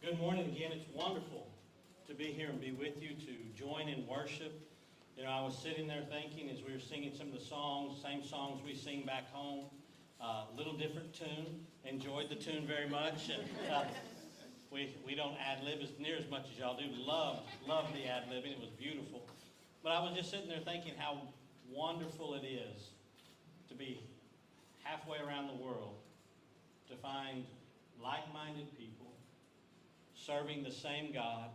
Good morning again. It's wonderful to be here and be with you, to join in worship. You know, I was sitting there thinking as we were singing some of the songs, same songs we sing back home, little different tune. Enjoyed the tune very much. And, we don't ad-lib as near as much as y'all do. Loved the ad-libbing. It was beautiful. But I was just sitting there thinking how wonderful it is to be halfway around the world, to find like-minded people, serving the same God,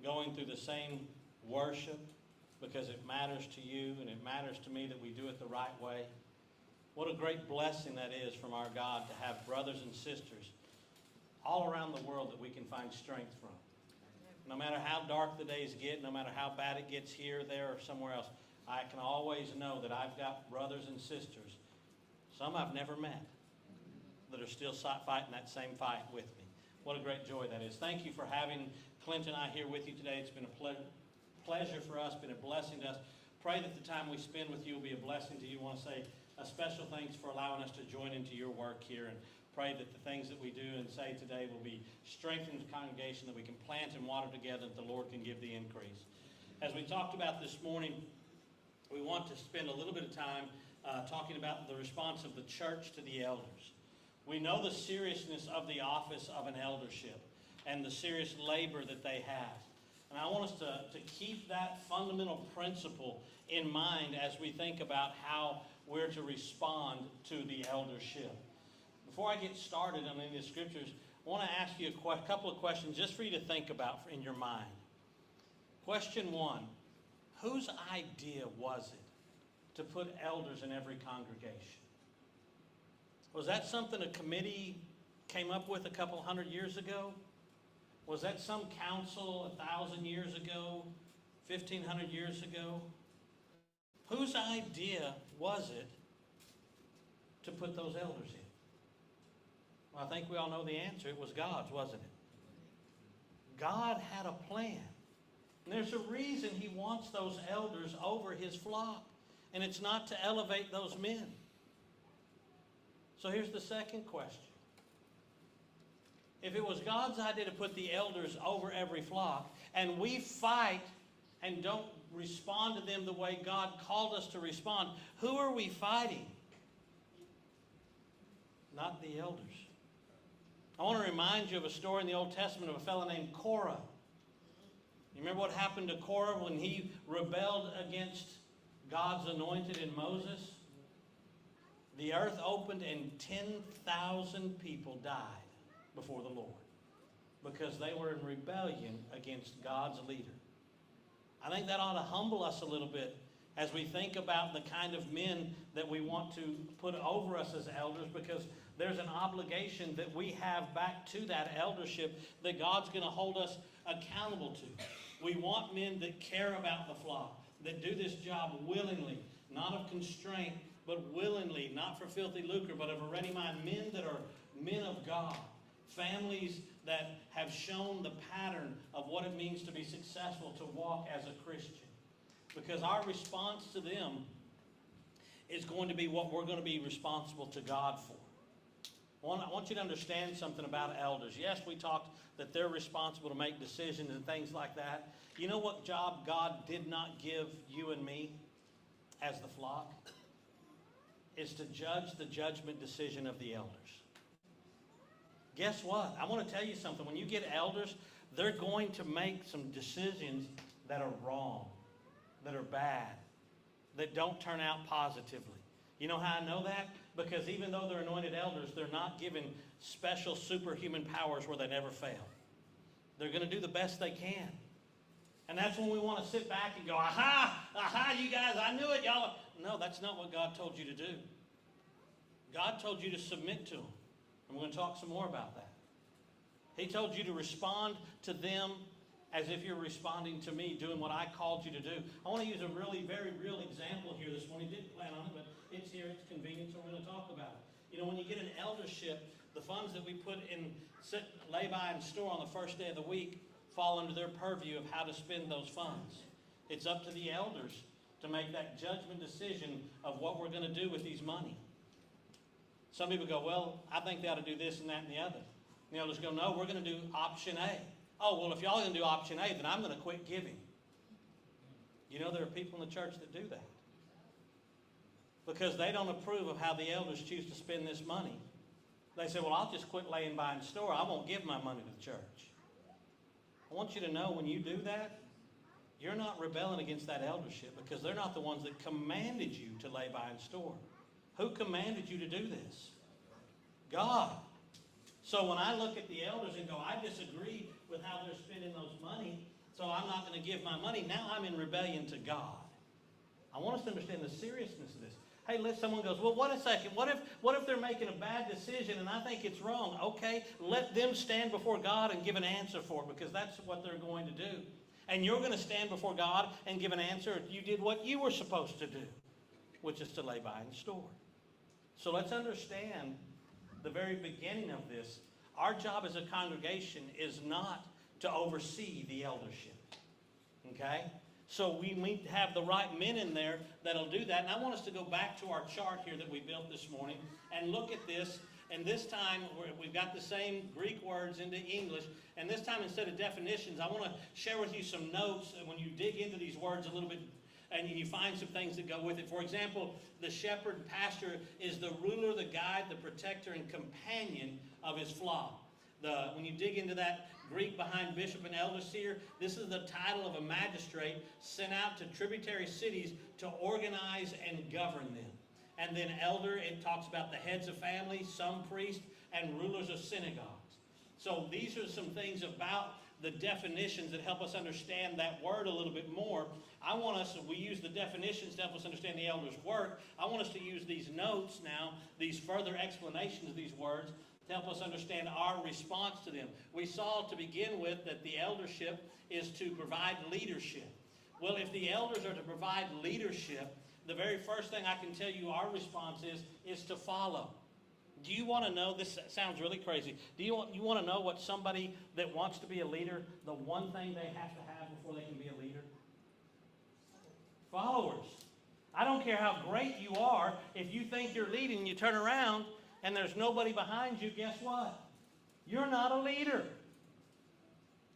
going through the same worship, because it matters to you and it matters to me that we do it the right way. What a great blessing that is from our God to have brothers and sisters all around the world that we can find strength from. No matter how dark the days get, no matter how bad it gets here, there, or somewhere else, I can always know that I've got brothers and sisters, some I've never met, that are still fighting that same fight with me. What a great joy that is. Thank you for having Clint and I here with you today. It's been a pleasure for us, been a blessing to us. Pray that the time we spend with you will be a blessing to you. I want to say a special thanks for allowing us to join into your work here, and pray that the things that we do and say today will be strengthened the congregation, that we can plant and water together, that the Lord can give the increase. As we talked about this morning, we want to spend a little bit of time talking about the response of the church to the elders. We know the seriousness of the office of an eldership and the serious labor that they have. And I want us to keep that fundamental principle in mind as we think about how we're to respond to the eldership. Before I get started on any of the scriptures, I want to ask you a couple of questions just for you to think about in your mind. Question one, whose idea was it to put elders in every congregation? Was that something a committee came up with a couple hundred years ago? Was that some council 1,000 years ago, 1,500 years ago? Whose idea was it to put those elders in? Well, I think we all know the answer. It was God's, wasn't it? God had a plan. And there's a reason He wants those elders over His flock. And it's not to elevate those men. So here's the second question. If it was God's idea to put the elders over every flock, and we fight and don't respond to them the way God called us to respond, who are we fighting? Not the elders. I want to remind you of a story in the Old Testament of a fellow named Korah. You remember what happened to Korah when he rebelled against God's anointed in Moses? The earth opened and 10,000 people died before the Lord because they were in rebellion against God's leader. I think that ought to humble us a little bit as we think about the kind of men that we want to put over us as elders, because there's an obligation that we have back to that eldership that God's going to hold us accountable to. We want men that care about the flock, that do this job willingly, not of constraint, but willingly, not for filthy lucre, but of a ready mind, men that are men of God, families that have shown the pattern of what it means to be successful, to walk as a Christian. Because our response to them is going to be what we're going to be responsible to God for. I want you to understand something about elders. Yes, we talked that they're responsible to make decisions and things like that. You know what job God did not give you and me as the flock? Is to judge the judgment decision of the elders. Guess what? I want to tell you something. When you get elders, they're going to make some decisions that are wrong, that are bad, that don't turn out positively. You know how I know that? Because even though they're anointed elders, they're not given special superhuman powers where they never fail. They're going to do the best they can. And that's when we want to sit back and go, aha, you guys, I knew it, y'all. No, that's not what God told you to do. God told you to submit to Him. And we're going to talk some more about that. He told you to respond to them as if you're responding to me, doing what I called you to do. I want to use a really, very real example here this morning. Didn't plan on it, but it's here, it's convenient, so we're going to talk about it. You know, when you get an eldership, the funds that we put in, lay by and store on the first day of the week fall under their purview of how to spend those funds. It's up to the elders to make that judgment decision of what we're going to do with these money. Some people go, well, I think they ought to do this and that and the other. The elders go, no, we're going to do option A. Oh, well, if y'all are going to do option A, then I'm going to quit giving. You know, there are people in the church that do that. Because they don't approve of how the elders choose to spend this money. They say, well, I'll just quit laying by in store. I won't give my money to the church. I want you to know when you do that, you're not rebelling against that eldership because they're not the ones that commanded you to lay by in store. Who commanded you to do this? God. So when I look at the elders and go, I disagree with how they're spending those money, so I'm not going to give my money, now I'm in rebellion to God. I want us to understand the seriousness of this. Hey, someone goes, well, wait a second. What if they're making a bad decision and I think it's wrong? Okay, let them stand before God and give an answer for it because that's what they're going to do. And you're going to stand before God and give an answer if you did what you were supposed to do, which is to lay by in store. So let's understand the very beginning of this. Our job as a congregation is not to oversee the eldership. Okay? So we need to have the right men in there that'll do that. And I want us to go back to our chart here that we built this morning and look at this. And this time, we've got the same Greek words into English. And this time, instead of definitions, I want to share with you some notes. And when you dig into these words a little bit, and you find some things that go with it. For example, the shepherd and pastor is the ruler, the guide, the protector, and companion of his flock. When you dig into that Greek behind bishop and elderseer, this is the title of a magistrate sent out to tributary cities to organize and govern them. And then elder, it talks about the heads of families, some priests, and rulers of synagogues. So these are some things about the definitions that help us understand that word a little bit more. I want us, we use the definitions to help us understand the elder's work. I want us to use these notes now, these further explanations of these words, to help us understand our response to them. We saw to begin with that the eldership is to provide leadership. Well, if the elders are to provide leadership, the very first thing I can tell you our response is to follow. Do you want to know, this sounds really crazy, do you want to know what somebody that wants to be a leader, the one thing they have to have before they can be a leader? Followers. I don't care how great you are, if you think you're leading and you turn around and there's nobody behind you, guess what? You're not a leader.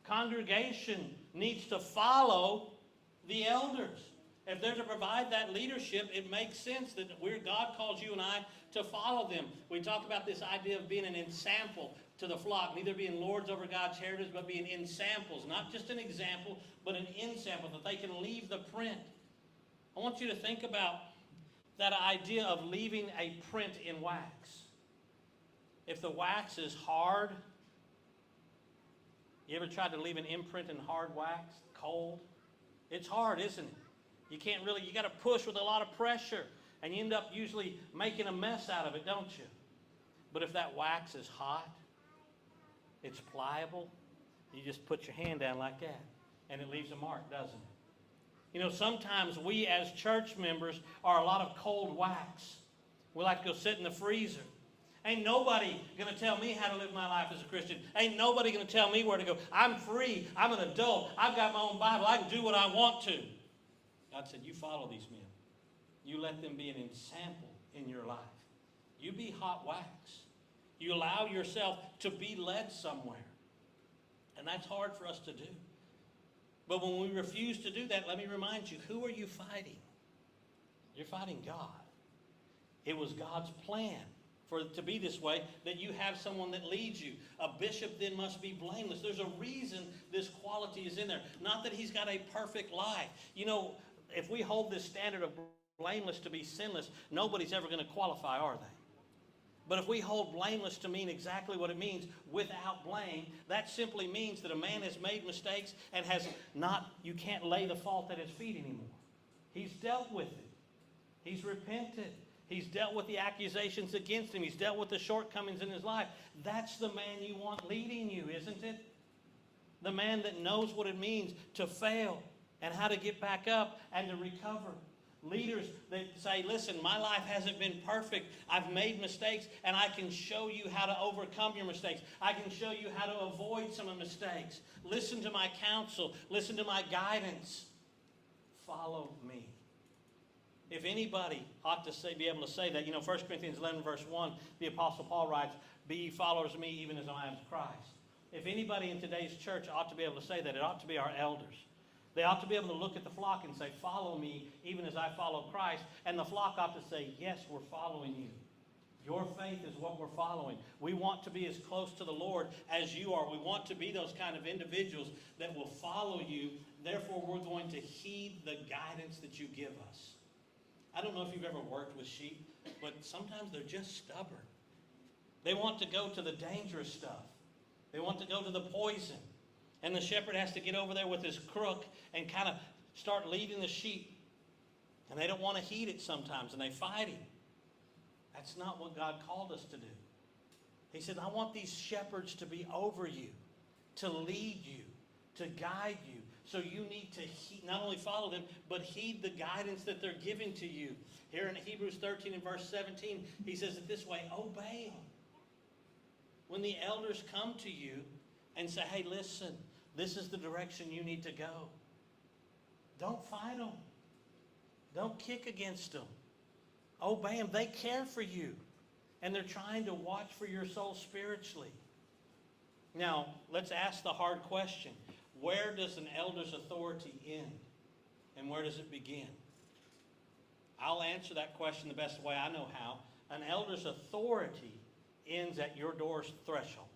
Congregation needs to follow the elders. If they're to provide that leadership, it makes sense that God calls you and I to follow them. We talk about this idea of being an ensample to the flock, neither being lords over God's heritage, but being ensamples. Not just an example, but an ensample, that they can leave the print. I want you to think about that idea of leaving a print in wax. If the wax is hard, you ever tried to leave an imprint in hard wax, cold? It's hard, isn't it? You can't really, you got to push with a lot of pressure, and you end up usually making a mess out of it, don't you? But if that wax is hot, it's pliable, you just put your hand down like that, and it leaves a mark, doesn't it? You know, sometimes we as church members are a lot of cold wax. We like to go sit in the freezer. Ain't nobody going to tell me how to live my life as a Christian. Ain't nobody going to tell me where to go. I'm free. I'm an adult. I've got my own Bible. I can do what I want to. God said, you follow these men. You let them be an example in your life. You be hot wax. You allow yourself to be led somewhere. And that's hard for us to do. But when we refuse to do that, let me remind you, who are you fighting? You're fighting God. It was God's plan for it to be this way, that you have someone that leads you. A bishop then must be blameless. There's a reason this quality is in there. Not that he's got a perfect life. You know, if we hold this standard of blameless to be sinless, nobody's ever going to qualify, are they? But if we hold blameless to mean exactly what it means, without blame, that simply means that a man has made mistakes and has not, you can't lay the fault at his feet anymore. He's dealt with it. He's repented. He's dealt with the accusations against him. He's dealt with the shortcomings in his life. That's the man you want leading you, isn't it? The man that knows what it means to fail and how to get back up and to recover. Leaders that say, listen, my life hasn't been perfect. I've made mistakes, and I can show you how to overcome your mistakes. I can show you how to avoid some of the mistakes. Listen to my counsel. Listen to my guidance. Follow me. If anybody ought to be able to say that, 1 Corinthians 11 verse 1, the Apostle Paul writes, be ye followers of me, even as I am of Christ. If anybody in today's church ought to be able to say that, it ought to be our elders. They ought to be able to look at the flock and say, follow me, even as I follow Christ. And the flock ought to say, yes, we're following you. Your faith is what we're following. We want to be as close to the Lord as you are. We want to be those kind of individuals that will follow you. Therefore, we're going to heed the guidance that you give us. I don't know if you've ever worked with sheep, but sometimes they're just stubborn. They want to go to the dangerous stuff. They want to go to the poison. And the shepherd has to get over there with his crook and kind of start leading the sheep. And they don't want to heed it sometimes, and they fight him. That's not what God called us to do. He said, I want these shepherds to be over you, to lead you, to guide you. So you need to not only follow them, but heed the guidance that they're giving to you. Here in Hebrews 13 and verse 17, he says it this way, obey them. When the elders come to you and say, hey, listen, this is the direction you need to go. Don't fight them. Don't kick against them. Obey them. They care for you. And they're trying to watch for your soul spiritually. Now, let's ask the hard question. Where does an elder's authority end? And where does it begin? I'll answer that question the best way I know how. An elder's authority ends at your door's threshold.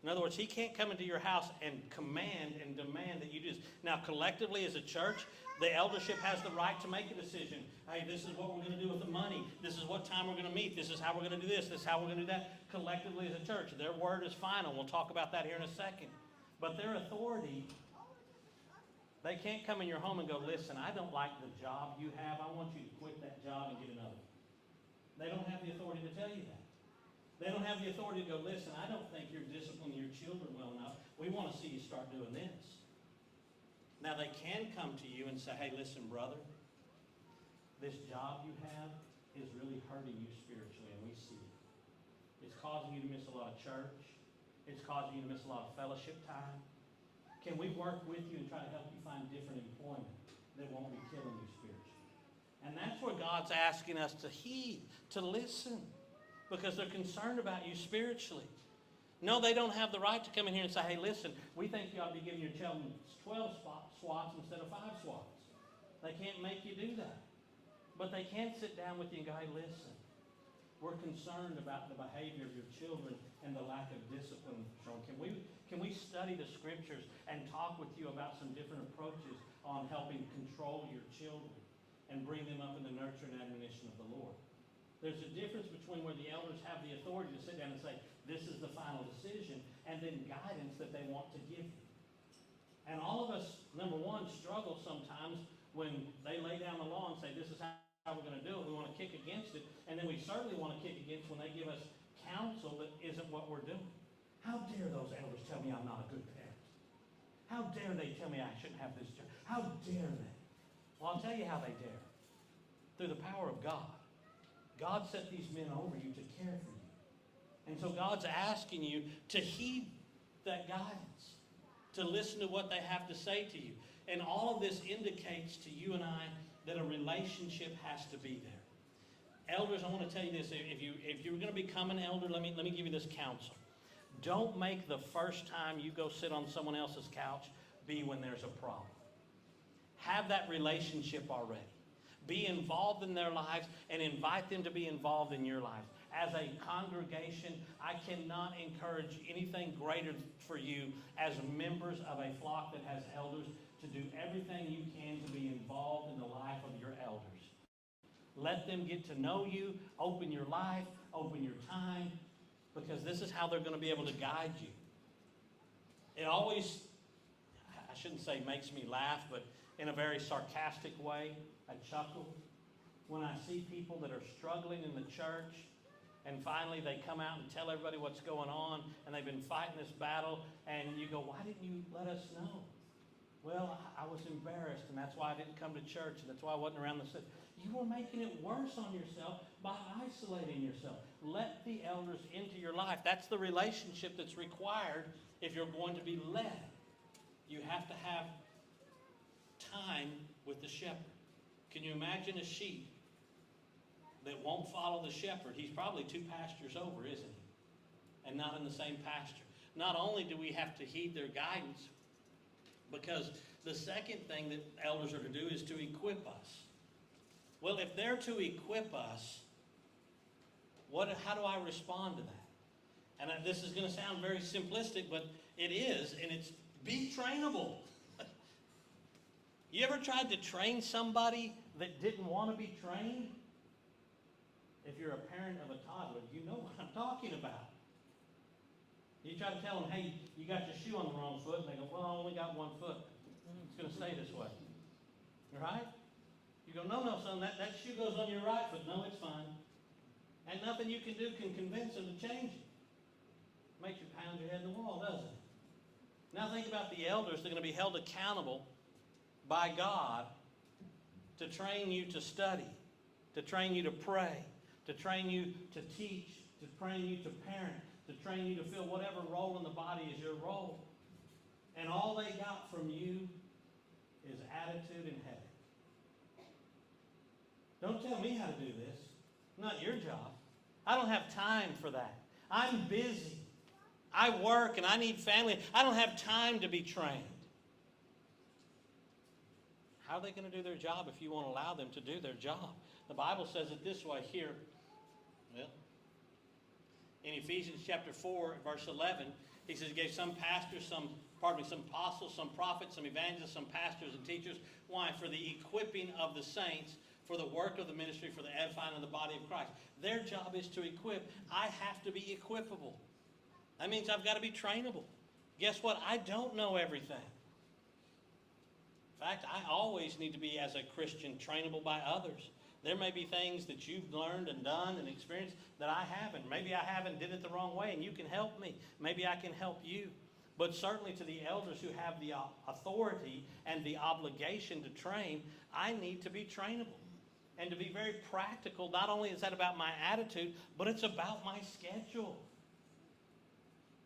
In other words, he can't come into your house and command and demand that you do this. Now, collectively as a church, the eldership has the right to make a decision. Hey, this is what we're going to do with the money. This is what time we're going to meet. This is how we're going to do this. This is how we're going to do that. Collectively as a church, their word is final. We'll talk about that here in a second. But their authority, they can't come in your home and go, listen, I don't like the job you have. I want you to quit that job and get another one. They don't have the authority to tell you that. They don't have the authority to go, listen, I don't think you're disciplining your children well enough. We want to see you start doing this. Now, they can come to you and say, hey, listen, brother, this job you have is really hurting you spiritually, and we see it. It's causing you to miss a lot of church. It's causing you to miss a lot of fellowship time. Can we work with you and try to help you find different employment that won't be killing you spiritually? And that's where God's asking us to heed, to listen, because they're concerned about you spiritually. No, they don't have the right to come in here and say, hey, listen, we think you ought to be giving your children 12 swats instead of 5 swats. They can't make you do that. But they can sit down with you and go, hey, listen, we're concerned about the behavior of your children and the lack of discipline shown. Can we study the scriptures and talk with you about some different approaches on helping control your children and bring them up in the nurture and admonition of the Lord? There's a difference between where the elders have the authority to sit down and say, this is the final decision, and then guidance that they want to give you. And all of us, number one, struggle sometimes when they lay down the law and say, this is how we're going to do it. We want to kick against it. And then we certainly want to kick against when they give us counsel that isn't what we're doing. How dare those elders tell me I'm not a good parent? How dare they tell me I shouldn't have this job? How dare they? Well, I'll tell you how they dare. Through the power of God. God set these men over you to care for you. And so God's asking you to heed that guidance, to listen to what they have to say to you. And all of this indicates to you and I that a relationship has to be there. Elders, I want to tell you this. If you're going to become an elder, let me give you this counsel. Don't make the first time you go sit on someone else's couch be when there's a problem. Have that relationship already. Be involved in their lives and invite them to be involved in your lives. As a congregation, I cannot encourage anything greater for you as members of a flock that has elders to do everything you can to be involved in the life of your elders. Let them get to know you, open your life, open your time, because this is how they're going to be able to guide you. It always, I shouldn't say makes me laugh, but in a very sarcastic way, I chuckle when I see people that are struggling in the church and finally they come out and tell everybody what's going on and they've been fighting this battle and you go, why didn't you let us know? Well, I was embarrassed and that's why I didn't come to church and that's why I wasn't around the city. You were making it worse on yourself by isolating yourself. Let the elders into your life. That's the relationship that's required if you're going to be led. You have to have time with the shepherd. Can you imagine a sheep that won't follow the shepherd? He's probably 2 pastures over, isn't he? and not in the same pasture. Not only do we have to heed their guidance, because the second thing that elders are to do is to equip us. Well, if they're to equip us, how do I respond to that? And this is going to sound very simplistic, but it is, and it's be trainable. You ever tried to train somebody that didn't want to be trained? If you're a parent of a toddler, you know what I'm talking about. You try to tell them, hey, you got your shoe on the wrong foot, and they go, well, I only got one foot. It's going to stay this way. Right? You go, no, son, that shoe goes on your right foot. No, it's fine. And nothing you can do can convince them to change it. Makes you pound your head in the wall, doesn't it? Now think about the elders. They're going to be held accountable by God to train you to study, to train you to pray, to train you to teach, to train you to parent, to train you to fill whatever role in the body is your role. And all they got from you is attitude and headache. Don't tell me how to do this. Not your job. I don't have time for that. I'm busy. I work and I need family. I don't have time to be trained. How are they going to do their job if you won't allow them to do their job? The Bible says it this way here. Well, in Ephesians chapter 4, verse 11, he says he gave some pastors, some apostles, some prophets, some evangelists, some pastors and teachers. Why? For the equipping of the saints, for the work of the ministry, for the edifying of the body of Christ. Their job is to equip. I have to be equipable. That means I've got to be trainable. Guess what? I don't know everything. In fact, I always need to be, as a Christian, trainable by others. There may be things that you've learned and done and experienced that I haven't. Maybe I haven't, did it the wrong way, and you can help me. Maybe I can help you. But certainly to the elders who have the authority and the obligation to train, I need to be trainable. And to be very practical, not only is that about my attitude, but it's about my schedule.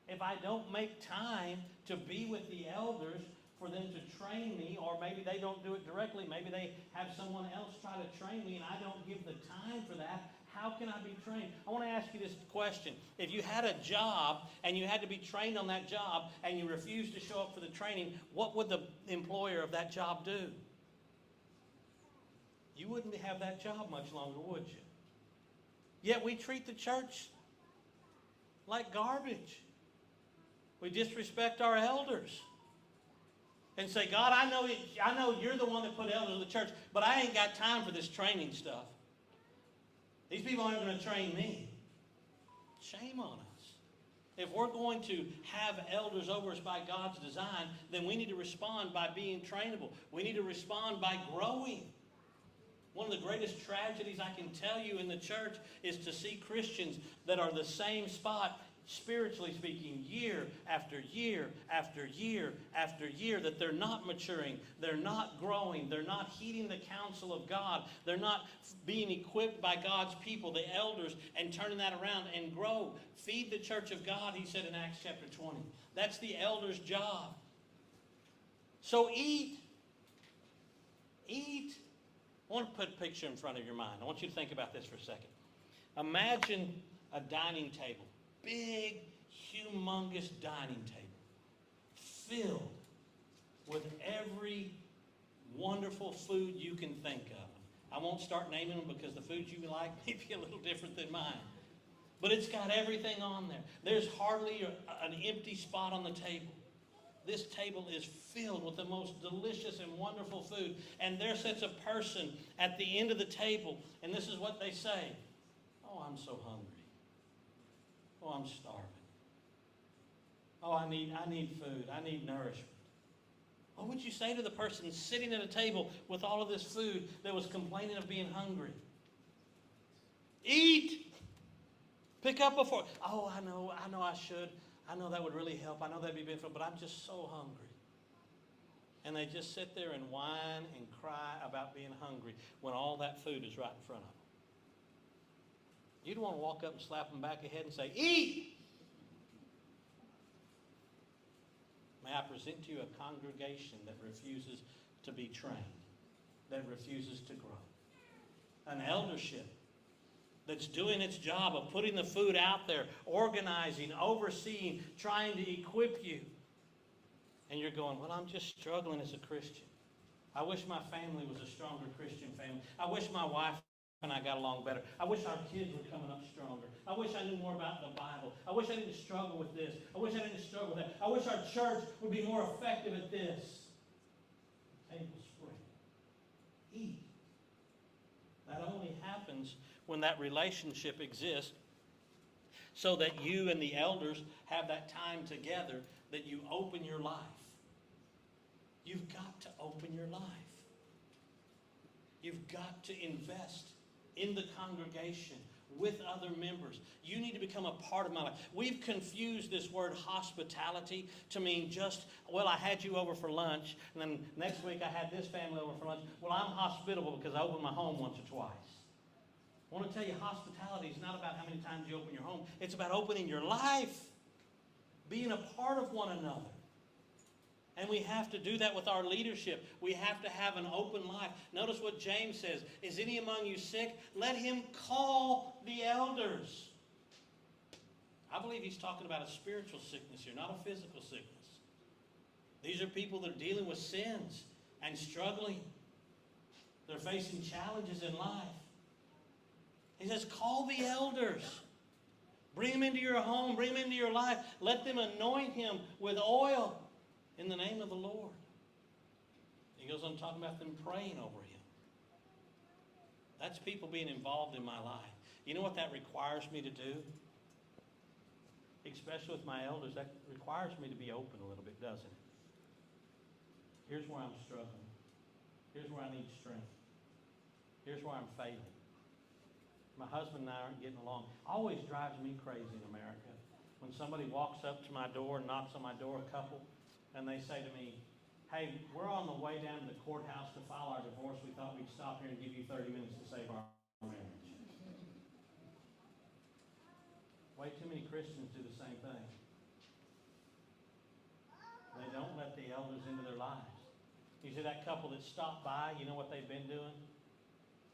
If I don't make time to be with the elders for them to train me, or maybe they don't do it directly, maybe they have someone else try to train me and I don't give the time for that, how can I be trained? I want to ask you this question. If you had a job and you had to be trained on that job and you refused to show up for the training, what would the employer of that job do? You wouldn't have that job much longer, would you? Yet we treat the church like garbage. We disrespect our elders and say, God, I know you're the one that put elders in the church, but I ain't got time for this training stuff. These people aren't going to train me. Shame on us. If we're going to have elders over us by God's design, then we need to respond by being trainable. We need to respond by growing. One of the greatest tragedies I can tell you in the church is to see Christians that are the same spot, spiritually speaking, year after year after year after year, that they're not maturing, they're not growing, they're not heeding the counsel of God, they're not being equipped by God's people, the elders, and turning that around and grow. Feed the church of God, he said in Acts chapter 20. That's the elder's job. So eat. Eat. I want to put a picture in front of your mind. I want you to think about this for a second. Imagine a dining table. Big, humongous dining table. Filled with every wonderful food you can think of. I won't start naming them because the food you like may be a little different than mine. But it's got everything on there. There's hardly an empty spot on the table. This table is filled with the most delicious and wonderful food. And there sits a person at the end of the table, and this is what they say. Oh, I'm so hungry. Oh, I'm starving. Oh, I need food. I need nourishment. What would you say to the person sitting at a table with all of this food that was complaining of being hungry? Eat! Pick up before. Oh, I know I should. I know that would really help. I know that'd be beneficial, but I'm just so hungry. And they just sit there and whine and cry about being hungry when all that food is right in front of them. You'd want to walk up and slap them back ahead and say, eat! May I present to you a congregation that refuses to be trained, that refuses to grow. An eldership that's doing its job of putting the food out there, organizing, overseeing, trying to equip you. And you're going, well, I'm just struggling as a Christian. I wish my family was a stronger Christian family. I wish my wife and I got along better. I wish our kids were coming up stronger. I wish I knew more about the Bible. I wish I didn't struggle with this. I wish I didn't struggle with that. I wish our church would be more effective at this. Table spread. Eat. That only happens when that relationship exists, so that you and the elders have that time together, that you open your life. You've got to open your life. You've got to invest in the congregation with other members. You need to become a part of my life. We've confused this word hospitality to mean just, well, I had you over for lunch, and then next week I had this family over for lunch. Well, I'm hospitable because I opened my home once or twice. I want to tell you, hospitality is not about how many times you open your home. It's about opening your life, being a part of one another. And we have to do that with our leadership. We have to have an open life. Notice what James says. Is any among you sick? Let him call the elders. I believe he's talking about a spiritual sickness here, not a physical sickness. These are people that are dealing with sins and struggling. They're facing challenges in life. He says, call the elders. Bring them into your home. Bring them into your life. Let them anoint him with oil in the name of the Lord. He goes on talking about them praying over him. That's people being involved in my life. You know what that requires me to do? Especially with my elders, that requires me to be open a little bit, doesn't it? Here's where I'm struggling. Here's where I need strength. Here's where I'm failing. My husband and I aren't getting along. Always drives me crazy in America when somebody walks up to my door and knocks on my door, a couple, and they say to me, hey, we're on the way down to the courthouse to file our divorce. We thought we'd stop here and give you 30 minutes to save our marriage. Way too many Christians do the same thing. They don't let the elders into their lives. You see that couple that stopped by, you know what they've been doing?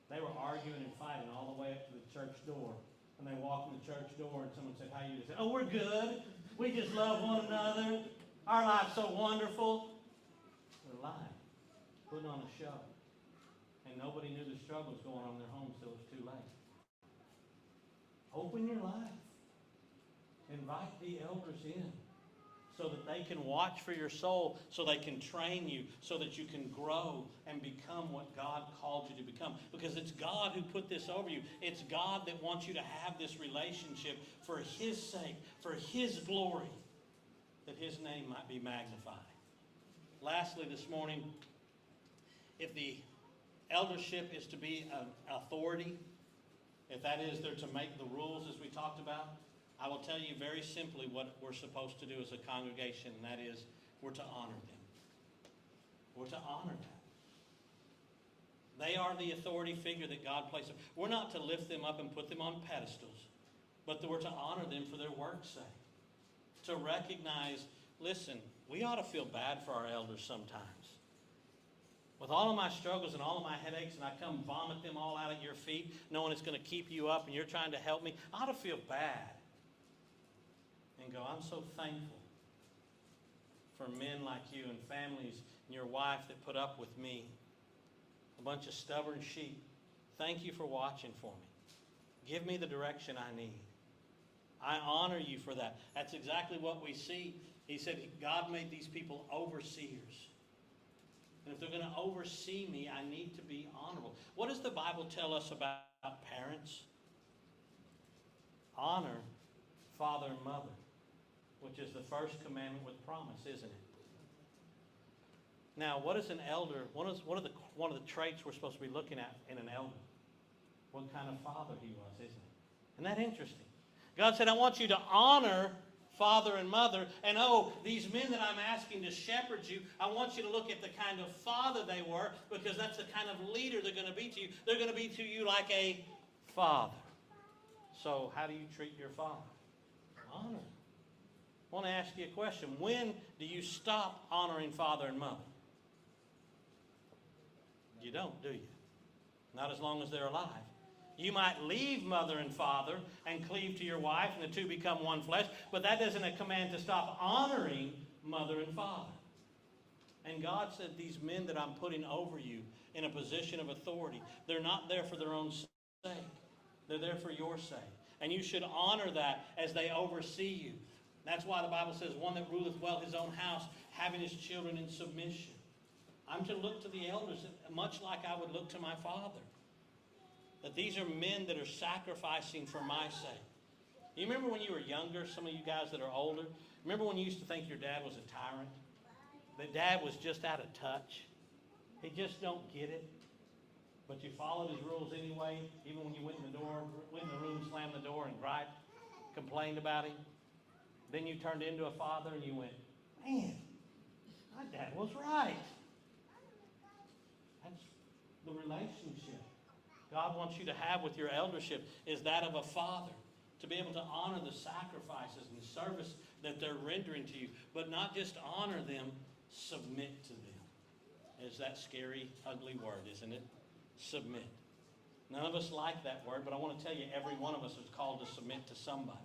They were arguing and fighting all the way up to the church door. And they walked in the church door and someone said, how you doing? They said, oh, we're good. We just love one another. Our life's so wonderful. They're lying, putting on a show. And nobody knew the struggles going on in their homes till it was too late. Open your life. Invite the elders in so that they can watch for your soul, so they can train you, so that you can grow and become what God called you to become. Because it's God who put this over you. It's God that wants you to have this relationship for his sake, for his glory, that his name might be magnified. Lastly this morning, if the eldership is to be an authority, if that is, they're to make the rules as we talked about, I will tell you very simply what we're supposed to do as a congregation, and that is we're to honor them. We're to honor them. They are the authority figure that God placed. We're not to lift them up and put them on pedestals, but we're to honor them for their work's sake. To recognize, listen, we ought to feel bad for our elders sometimes. With all of my struggles and all of my headaches, and I come vomit them all out at your feet, knowing it's going to keep you up and you're trying to help me, I ought to feel bad. And go, I'm so thankful for men like you and families and your wife that put up with me. A bunch of stubborn sheep. Thank you for watching for me. Give me the direction I need. I honor you for that. That's exactly what we see. He said God made these people overseers. And if they're going to oversee me, I need to be honorable. What does the Bible tell us about parents? Honor father and mother, which is the first commandment with promise, isn't it? Now, what is an elder? One of the traits we're supposed to be looking at in an elder? What kind of father he was, isn't it? Isn't that interesting? God said, I want you to honor father and mother. And these men that I'm asking to shepherd you, I want you to look at the kind of father they were, because that's the kind of leader they're going to be to you. They're going to be to you like a father. So how do you treat your father? Honor. I want to ask you a question. When do you stop honoring father and mother? You don't, do you? Not as long as they're alive. You might leave mother and father and cleave to your wife, and the two become one flesh, but that isn't a command to stop honoring mother and father. And God said, these men that I'm putting over you in a position of authority, they're not there for their own sake. They're there for your sake. And you should honor that as they oversee you. That's why the Bible says, one that ruleth well his own house, having his children in submission. I'm to look to the elders much like I would look to my father. That these are men that are sacrificing for my sake. You remember when you were younger, some of you guys that are older, remember when you used to think your dad was a tyrant? That dad was just out of touch? He just don't get it. But you followed his rules anyway, even when you went in the room, slammed the door and griped, complained about him. Then you turned into a father and you went, man, my dad was right. That's the relationship God wants you to have with your eldership, is that of a father. To be able to honor the sacrifices and the service that they're rendering to you. But not just honor them, submit to them. Is that scary, ugly word, isn't it? Submit. None of us like that word, but I want to tell you, every one of us is called to submit to somebody.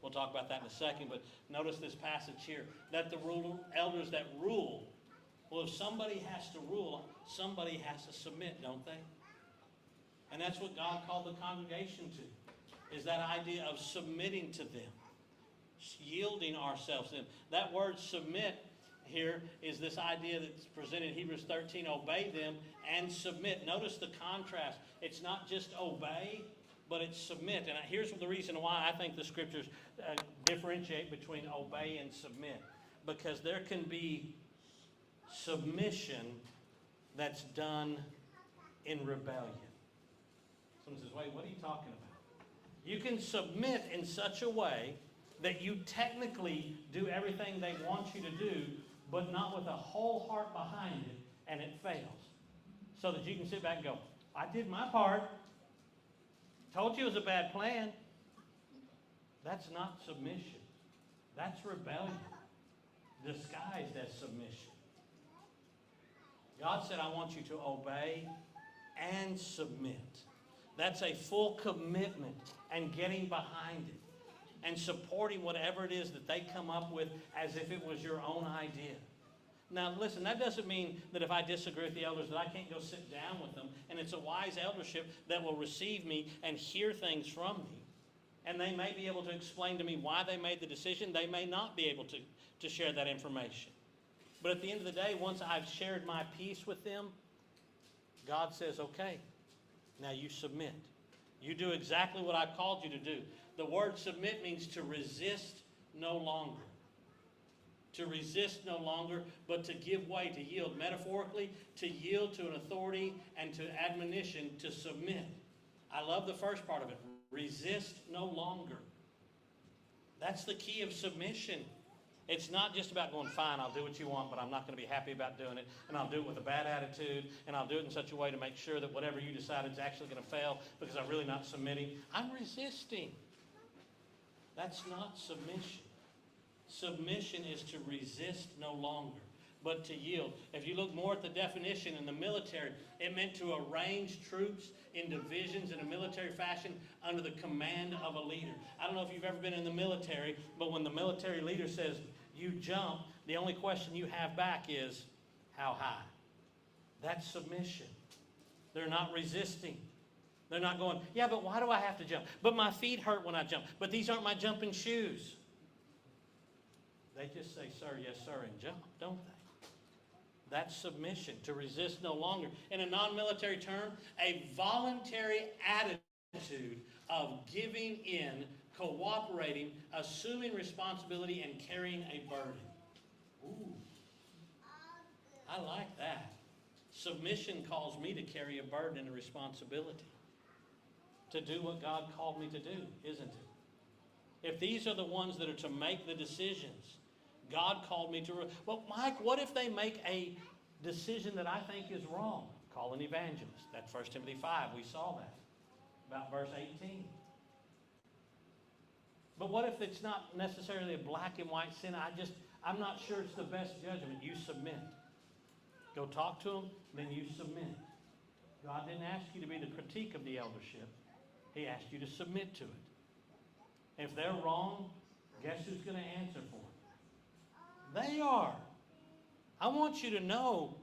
We'll talk about that in a second, but notice this passage here, that the elders that rule, well, if somebody has to rule, somebody has to submit, don't they? And that's what God called the congregation to, is that idea of submitting to them, yielding ourselves to them. That word submit here is this idea that's presented in Hebrews 13, obey them and submit. Notice the contrast. It's not just obey, but it's submit. And here's the reason why I think the scriptures differentiate between obey and submit. Because there can be submission that's done in rebellion. Someone says, wait, what are you talking about? You can submit in such a way that you technically do everything they want you to do, but not with a whole heart behind it, and it fails. So that you can sit back and go, I did my part. Told you it was a bad plan. That's not submission. That's rebellion, disguised as submission. God said, I want you to obey and submit. That's a full commitment and getting behind it and supporting whatever it is that they come up with as if it was your own idea. Now, listen, that doesn't mean that if I disagree with the elders that I can't go sit down with them. And it's a wise eldership that will receive me and hear things from me. And they may be able to explain to me why they made the decision. They may not be able to share that information. But at the end of the day, once I've shared my piece with them, God says, okay, now you submit. You do exactly what I've called you to do. The word submit means to resist no longer. To resist no longer, but to give way, to yield. Metaphorically, to yield to an authority and to admonition, to submit. I love the first part of it. Resist no longer. That's the key of submission. It's not just about going, fine, I'll do what you want, but I'm not going to be happy about doing it, and I'll do it with a bad attitude, and I'll do it in such a way to make sure that whatever you decide is actually going to fail because I'm really not submitting. I'm resisting. That's not submission. Submission is to resist no longer, but to yield. If you look more at the definition in the military, it meant to arrange troops in divisions in a military fashion under the command of a leader. I don't know if you've ever been in the military, but when the military leader says, you jump, the only question you have back is, how high? That's submission. They're not resisting. They're not going, yeah, but why do I have to jump? But my feet hurt when I jump. But these aren't my jumping shoes. They just say, sir, yes, sir, and jump, don't they? That's submission, to resist no longer. In a non-military term, a voluntary attitude of giving in, cooperating, assuming responsibility, and carrying a burden. Ooh, I like that. Submission calls me to carry a burden and a responsibility. To do what God called me to do, isn't it? If these are the ones that are to make the decisions, God called me to... Well, Mike, what if they make a decision that I think is wrong? Call an evangelist. That's 1 Timothy 5. We saw that. About verse 18. But what if it's not necessarily a black and white sin? I'm not sure it's the best judgment. You submit. Go talk to them, then you submit. God didn't ask you to be the critique of the eldership. He asked you to submit to it. If they're wrong, guess who's going to answer for it? They are. I want you to know,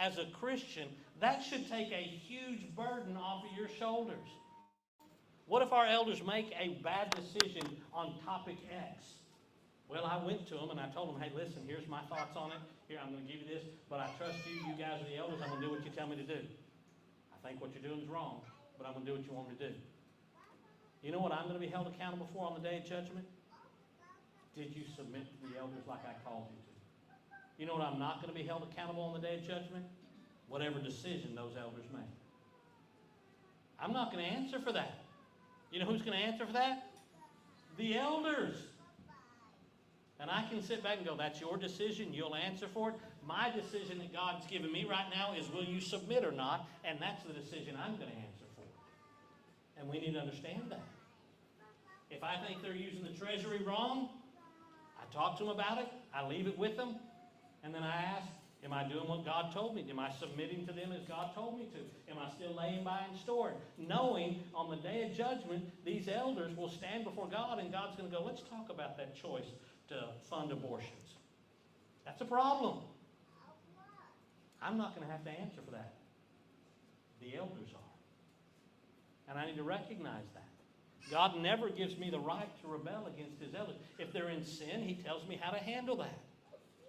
as a Christian, that should take a huge burden off of your shoulders. What if our elders make a bad decision on topic X? Well, I went to them and I told them, hey, listen, here's my thoughts on it. Here, I'm going to give you this, but I trust you. You guys are the elders. I'm going to do what you tell me to do. I think what you're doing is wrong, but I'm going to do what you want me to do. You know what I'm going to be held accountable for on the day of judgment? Did you submit to the elders like I called you to? You know what I'm not going to be held accountable on the day of judgment? Whatever decision those elders made. I'm not going to answer for that. You know who's going to answer for that? The elders. And I can sit back and go, that's your decision, you'll answer for it. My decision that God's given me right now is, will you submit or not? And that's the decision I'm going to answer for. And we need to understand that. If I think they're using the treasury wrong, I talk to them about it, I leave it with them, and then I ask, am I doing what God told me? Am I submitting to them as God told me to? Am I still laying by and storing? Knowing on the day of judgment, these elders will stand before God, and God's going to go, let's talk about that choice to fund abortions. That's a problem. I'm not going to have to answer for that. The elders are. And I need to recognize that. God never gives me the right to rebel against his elders. If they're in sin, he tells me how to handle that.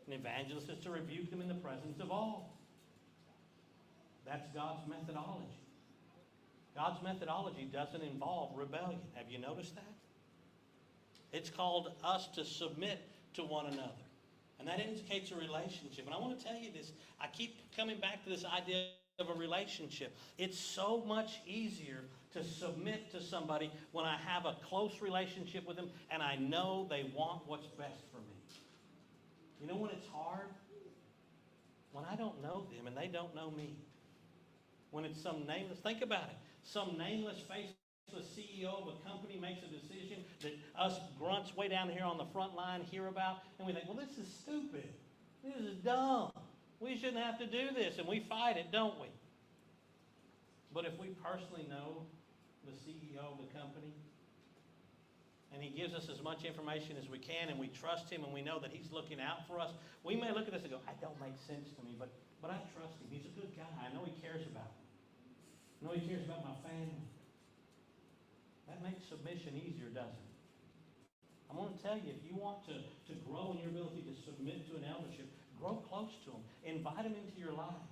An evangelist is to rebuke them in the presence of all. That's God's methodology. God's methodology doesn't involve rebellion. Have you noticed that? It's called us to submit to one another. And that indicates a relationship. And I want to tell you this. I keep coming back to this idea of a relationship. It's so much easier to submit to somebody when I have a close relationship with them and I know they want what's best for me. You know when it's hard? When I don't know them and they don't know me. When it's some nameless, think about it, some nameless, faceless CEO of a company makes a decision that us grunts way down here on the front line hear about, and we think, well, this is stupid. This is dumb. We shouldn't have to do this, and we fight it, don't we? But if we personally know the CEO of the company, and he gives us as much information as we can, and we trust him, and we know that he's looking out for us, we may look at this and go, that don't make sense to me, but I trust him. He's a good guy. I know he cares about me. I know he cares about my family. That makes submission easier, doesn't it? I'm going to tell you, if you want to grow in your ability to submit to an eldership, grow close to them. Invite them into your life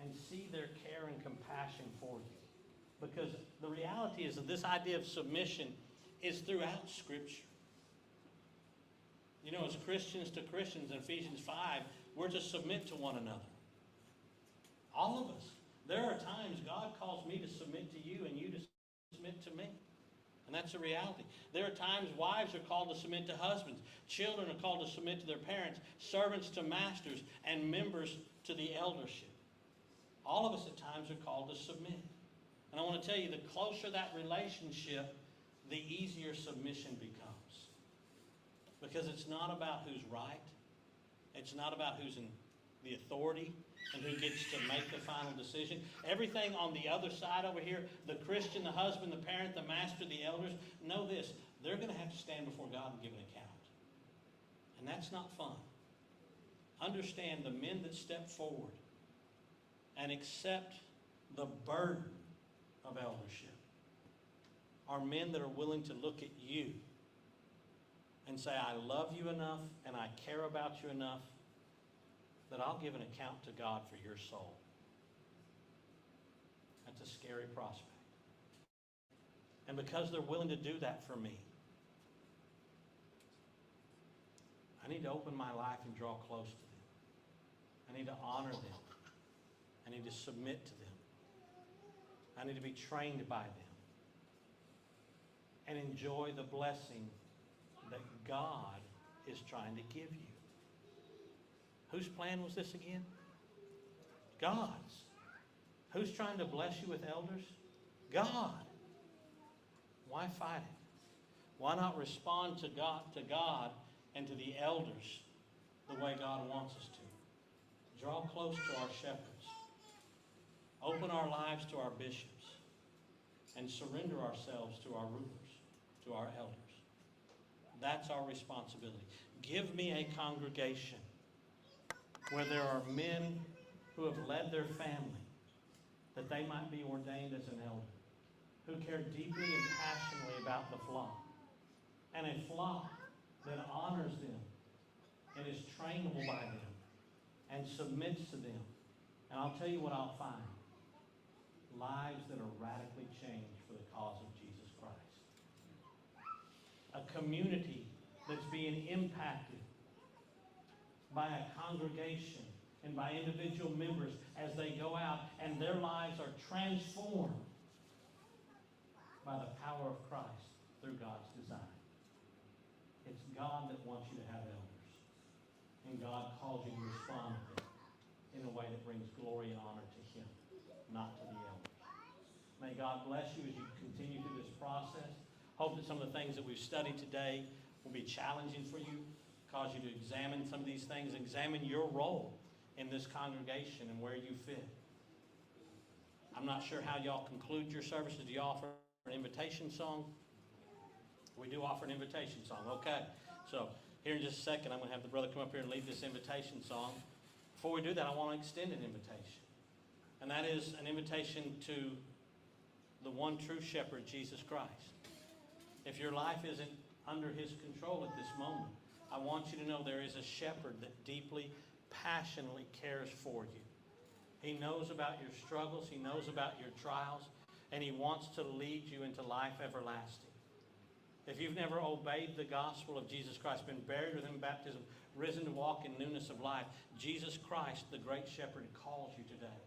and see their care and compassion for you. Because the reality is that this idea of submission is throughout Scripture. You know, as Christians to Christians in Ephesians 5, we're to submit to one another. All of us. There are times God calls me to submit to you and you to submit to me. And that's a reality. There are times wives are called to submit to husbands. Children are called to submit to their parents. Servants to masters. And members to the eldership. All of us at times are called to submit. And I want to tell you, the closer that relationship, the easier submission becomes. Because it's not about who's right. It's not about who's in the authority and who gets to make the final decision. Everything on the other side over here, the Christian, the husband, the parent, the master, the elders, know this. They're going to have to stand before God and give an account. And that's not fun. Understand the men that step forward and accept the burden of eldership are men that are willing to look at you and say, I love you enough and I care about you enough that I'll give an account to God for your soul. That's a scary prospect. And because they're willing to do that for me, I need to open my life and draw close to them. I need to honor them. I need to submit to them. I need to be trained by them. And enjoy the blessing that God is trying to give you. Whose plan was this again? God's. Who's trying to bless you with elders? God. Why fight it? Why not respond to God and to the elders the way God wants us to? Draw close to our shepherds. Open our lives to our bishops. and surrender ourselves to our rulers, to our elders. That's our responsibility. Give me a congregation where there are men who have led their family, that they might be ordained as an elder, who care deeply and passionately about the flock, and a flock that honors them and is trainable by them and submits to them. And I'll tell you what I'll find. Lives that are radically changed for the cause of Jesus Christ. A community that's being impacted by a congregation and by individual members as they go out and their lives are transformed by the power of Christ through God's design. It's God that wants you to have elders. And God calls you to respond to them in a way that brings glory and honor to Him, not to the elders. May God bless you as you continue through this process. Hope that some of the things that we've studied today will be challenging for you, cause you to examine some of these things, examine your role in this congregation and where you fit. I'm not sure how y'all conclude your services. Do you offer an invitation song? We do offer an invitation song. Okay. So here in just a second, I'm going to have the brother come up here and lead this invitation song. Before we do that, I want to extend an invitation. And that is an invitation to the one true shepherd, Jesus Christ. If your life isn't under His control at this moment, I want you to know there is a shepherd that deeply, passionately cares for you. He knows about your struggles. He knows about your trials. And He wants to lead you into life everlasting. If you've never obeyed the gospel of Jesus Christ, been buried with Him in baptism, risen to walk in newness of life, Jesus Christ, the great shepherd, calls you today.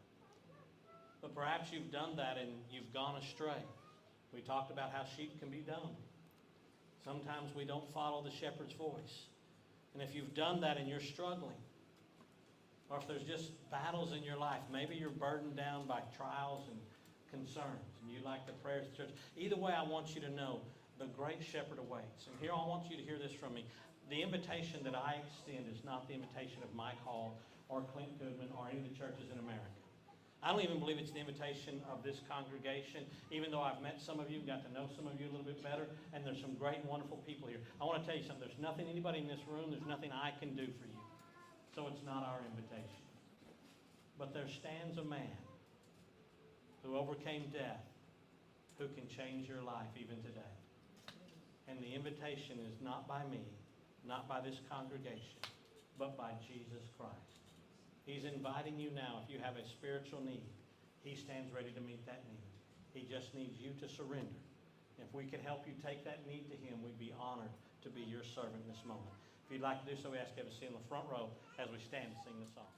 But perhaps you've done that and you've gone astray. We talked about how sheep can be dumb. Sometimes we don't follow the shepherd's voice. And if you've done that and you're struggling, or if there's just battles in your life, maybe you're burdened down by trials and concerns, and you like the prayers of the church. Either way, I want you to know the great shepherd awaits. And here I want you to hear this from me. The invitation that I extend is not the invitation of Mike Hall or Clint Goodman or any of the churches in America. I don't even believe it's the invitation of this congregation, even though I've met some of you, got to know some of you a little bit better, and there's some great and wonderful people here. I want to tell you something. There's nothing anybody in this room, there's nothing I can do for you. So it's not our invitation. But there stands a man who overcame death, who can change your life even today. And the invitation is not by me, not by this congregation, but by Jesus Christ. He's inviting you now. If you have a spiritual need, He stands ready to meet that need. He just needs you to surrender. If we could help you take that need to Him, we'd be honored to be your servant in this moment. If you'd like to do so, we ask you to sit in the front row as we stand to sing the song.